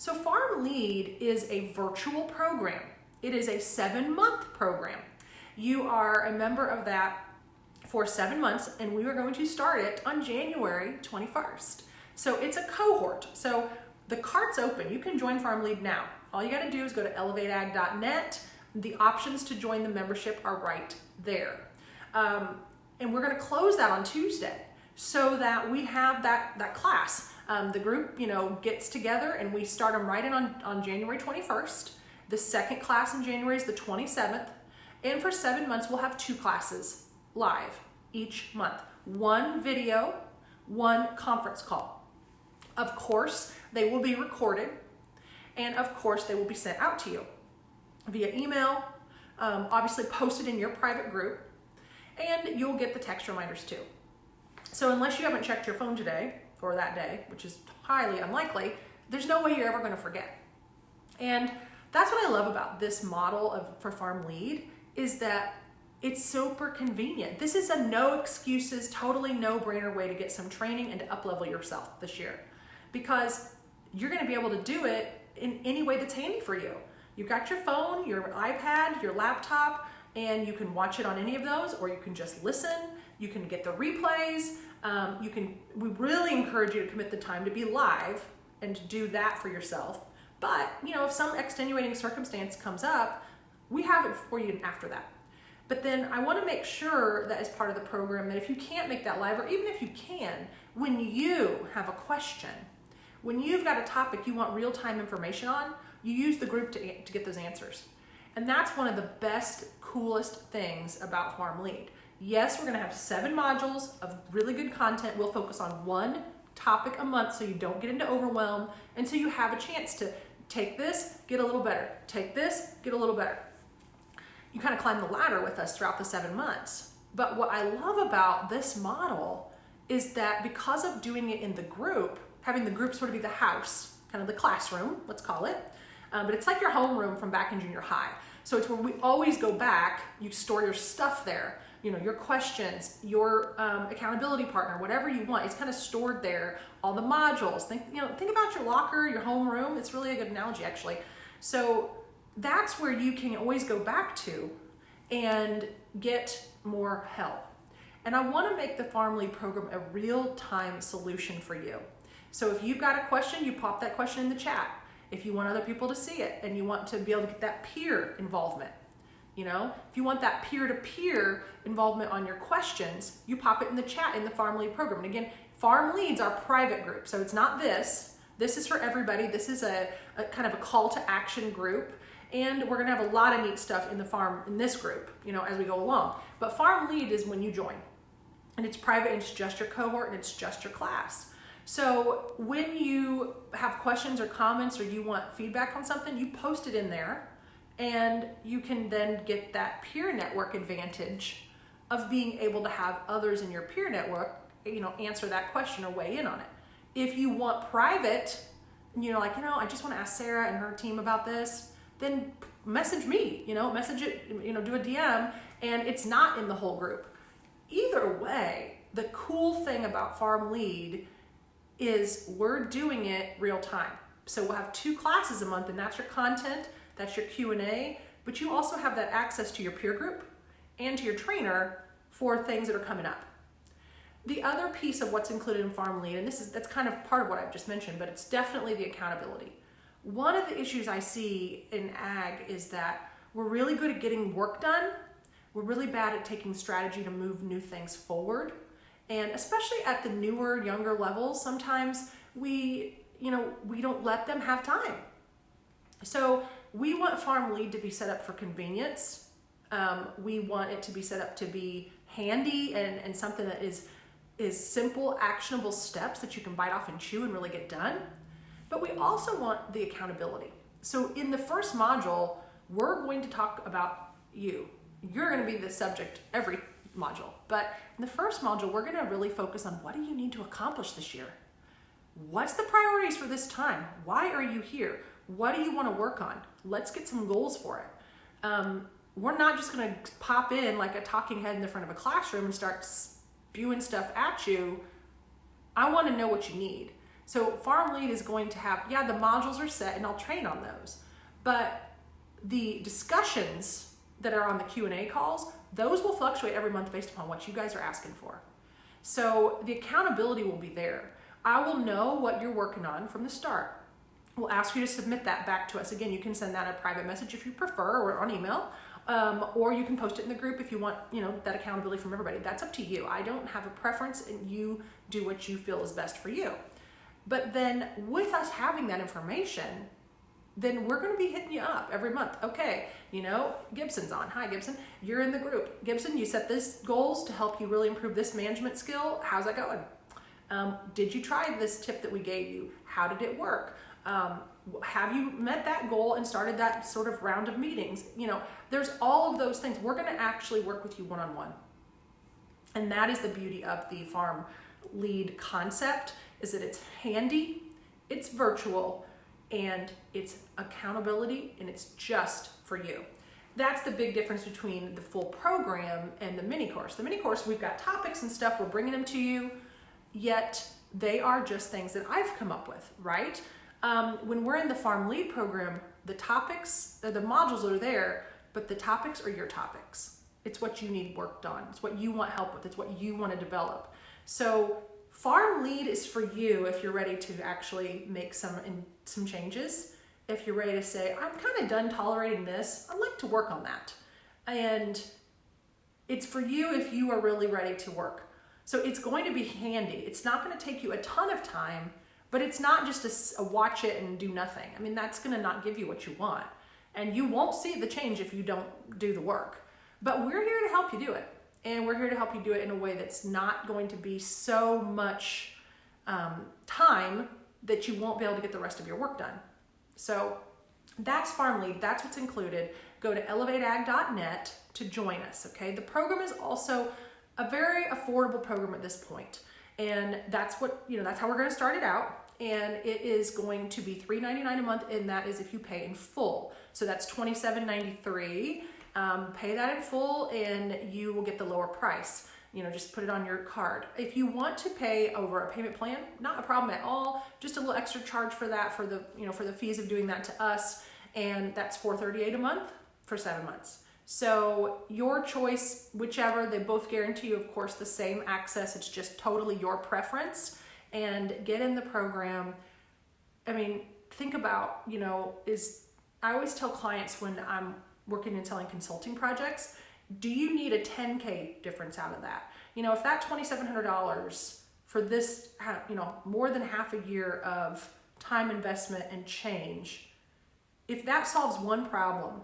So Farm Lead is a virtual program. It is a 7-month program. You are a member of that for 7 months, and we are going to start it on January 21st. So it's a cohort. So the cart's open. You can join Farm Lead now. All you got to do is go to elevateag.net. The options to join the membership are right there. And we're going to close that on Tuesday so that we have that class. The group, gets together and we start them right in on January 21st. The second class in January is the 27th. And for 7 months, we'll have 2 classes live each month. 1 video, 1 conference call. Of course, they will be recorded. And of course, they will be sent out to you via email, obviously posted in your private group, and you'll get the text reminders too. So unless you haven't checked your phone today or that day, which is highly unlikely, there's no way you're ever going to forget. And that's what I love about this model for Farm Lead, is that it's super convenient. This is a no excuses, totally no-brainer way to get some training and to up-level yourself this year, because you're going to be able to do it in any way that's handy for you. You've got your phone, your iPad, your laptop, and you can watch it on any of those, or you can just listen. You can get the replays. We really encourage you to commit the time to be live and to do that for yourself. But, if some extenuating circumstance comes up, we have it for you after that. But then I want to make sure that as part of the program that if you can't make that live, or even if you can, when you have a question, when you've got a topic you want real-time information on, you use the group to get those answers. And that's one of the best, coolest things about Farm Lead. Yes, we're going to have 7 modules of really good content. We'll focus on 1 topic a month so you don't get into overwhelm, and so you have a chance to take this, get a little better. Take this, get a little better. You kind of climb the ladder with us throughout the 7 months. But what I love about this model is that because of doing it in the group, having the group sort of be the house, kind of the classroom, let's call it, but it's like your homeroom from back in junior high. So it's where we always go back. You store your stuff there, your questions, your accountability partner, whatever you want. It's kind of stored there. All the modules. Think about your locker, your homeroom. It's really a good analogy, actually. So that's where you can always go back to and get more help. And I want to make the Farm Lead program a real-time solution for you. So if you've got a question, you pop that question in the chat. If you want other people to see it and you want to be able to get that peer involvement, if you want that peer-to-peer involvement on your questions, you pop it in the chat in the Farm Lead program. And again, Farm Lead's our private group, so it's not this. This is for everybody. This is a kind of a call to action group. And we're going to have a lot of neat stuff in this group, as we go along. But Farm Lead is when you join. And it's private, and it's just your cohort, and it's just your class. So when you have questions or comments or you want feedback on something, you post it in there, and you can then get that peer network advantage of being able to have others in your peer network, answer that question or weigh in on it. If you want private, I just want to ask Sarah and her team about this, then message me, message it, do a DM, and it's not in the whole group. Either way, the cool thing about Farm Lead is we're doing it real time. So we'll have 2 classes a month, and that's your content, that's your Q&A, but you also have that access to your peer group and to your trainer for things that are coming up. The other piece of what's included in Farm Lead, and that's kind of part of what I've just mentioned, but it's definitely the accountability. One of the issues I see in ag is that we're really good at getting work done. We're really bad at taking strategy to move new things forward. And especially at the newer, younger levels, sometimes we don't let them have time. So we want Farm Lead to be set up for convenience. We want it to be set up to be handy and something that is simple, actionable steps that you can bite off and chew and really get done. But we also want the accountability. So in the first module, we're going to talk about you. You're going to be the subject every module. But in the first module, we're going to really focus on what do you need to accomplish this year? What's the priorities for this time? Why are you here? What do you want to work on? Let's get some goals for it. We're not just going to pop in like a talking head in the front of a classroom and start spewing stuff at you. I want to know what you need. So Farm Lead is going to have, yeah, the modules are set and I'll train on those, but the discussions that are on the Q&A calls, those will fluctuate every month based upon what you guys are asking for. So the accountability will be there. I will know what you're working on from the start. We'll ask you to submit that back to us. Again, you can send that a private message if you prefer, or on email, or you can post it in the group if you want, that accountability from everybody. That's up to you. I don't have a preference, and you do what you feel is best for you. But then with us having that information, then we're going to be hitting you up every month. Okay, Gibson's on. Hi, Gibson. You're in the group. Gibson, you set this goals to help you really improve this management skill. How's that going? Did you try this tip that we gave you? How did it work? Have you met that goal and started that sort of round of meetings? There's all of those things. We're going to actually work with you one-on-one. And that is the beauty of the Farm Lead concept, is that it's handy, it's virtual, and it's accountability, and it's just for you. That's the big difference between the full program and the mini course. The mini course, we've got topics and stuff, we're bringing them to you, yet they are just things that I've come up with, right? When we're in the Farm Lead program, the topics, the modules are there, but the topics are your topics. It's what you need worked on. It's what you want help with. It's what you want to develop. So Farm Lead is for you if you're ready to actually make some changes. If you're ready to say, I'm kind of done tolerating this, I'd like to work on that. And it's for you if you are really ready to work. So it's going to be handy. It's not going to take you a ton of time, but it's not just a watch it and do nothing. I mean, that's going to not give you what you want. And you won't see the change if you don't do the work. But we're here to help you do it. And we're here to help you do it in a way that's not going to be so much time that you won't be able to get the rest of your work done. So that's Farm Lead. That's what's included. Go to elevateag.net to join us, okay? The program is also a very affordable program at this point. And that's that's how we're going to start it out. And it is going to be $3.99 a month, and that is if you pay in full. So that's $27.93. Pay that in full, and you will get the lower price. Just put it on your card. If you want to pay over a payment plan, not a problem at all. Just a little extra charge for that, for the fees of doing that to us, and that's $438 a month for 7 months. So your choice, whichever. They both guarantee you, of course, the same access. It's just totally your preference. And get in the program. I mean, think about, I always tell clients when I'm working and selling consulting projects, do you need a $10K difference out of that? If that $2,700 for this, more than half a year of time investment and change, if that solves one problem,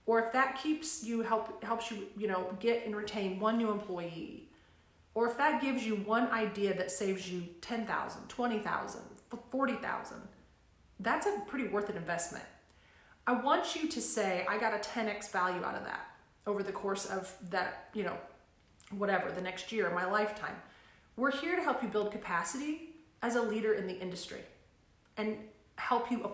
or if that helps you, get and retain one new employee, or if that gives you one idea that saves you $10,000, $20,000, $40,000, that's a pretty worth an investment. I want you to say, I got a 10x value out of that over the course of that, the next year, my lifetime. We're here to help you build capacity as a leader in the industry and help you apply